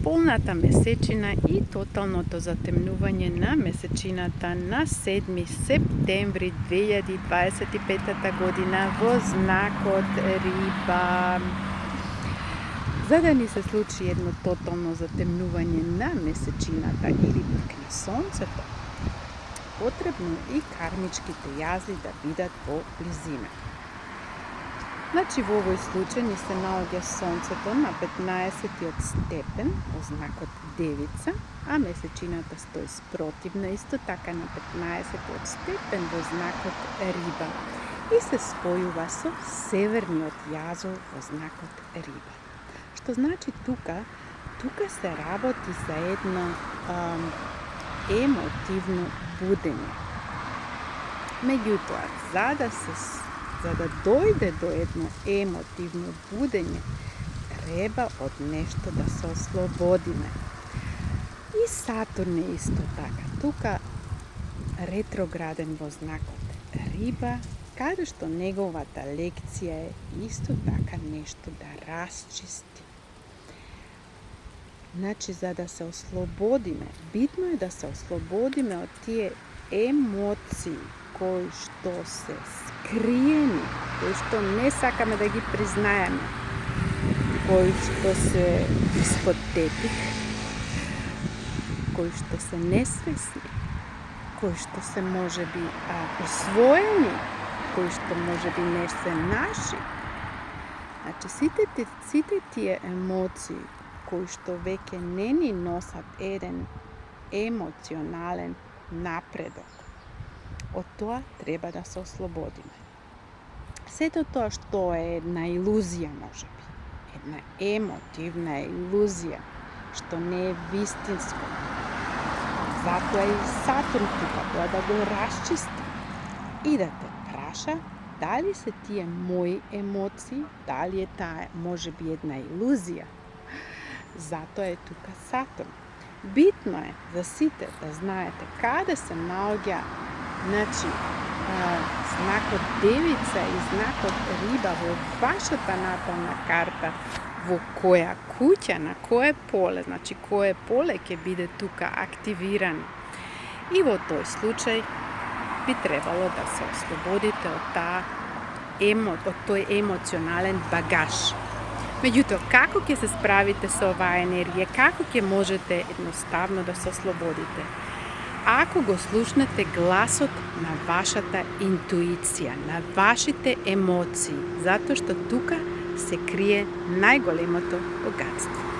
полната месечина и тоталното затемнување на месечината на 7 септември 2025 година во знакот Риба. За да ни се случи едно тотално затемнување на месечината или пак на сонцето, потребно и кармичките јази да бидат во близина. Значи, во овој случај ни се наоѓа сонцето на 15-тиот степен во знакот Девица, а месечината стои спротивна исто така на 15-тиот степен во знакот Риба и се спојува со северниот јазол во знакот Риба. Што значи тука се работи за едно емотивно будење. Меѓутоа, за да дојде до едно емотивно будење, треба од нешто да се ослободиме. И Сатурн е исто така. Тука ретрограден во знакот Риба, каде што неговата лекција е исто така нешто да расчисти. Значи, за да се ослободиме, битно е да се ослободиме од тие емоции кои што се скриени, кои што не сакаме да ги признаеме, кои што се испод тепих, кои што се несвесни, кои што се можеби усвоени, кои што можеби не се наши. Значи, сите тие емоции кои што веќе не ни носат еден емоционален напредок, од тоа треба да се ослободиме. Сето тоа што е една илузија можеби, една емотивна илузија, што не е вистинско. Затоа и Сатурн тука тоа да го расчисти и да те праша дали се тие мои емоции, дали е таа можеби една илузија. Затоа е тука Сатурн. Битно е за сите да знаете каде се наоѓа, значи, знакот Девица и знакот Риба во вашата натална карта, во која куќа, на кое поле, значи кое поле ќе биде тука активирано. И во тој случај би требало да се ослободите од тој емоционален багаж. Меѓутоа, како ќе се справите со оваа енергија, како ќе можете едноставно да се ослободите? Ако го слушнете гласот на вашата интуиција, на вашите емоции, затоа што тука се крие најголемото богатство.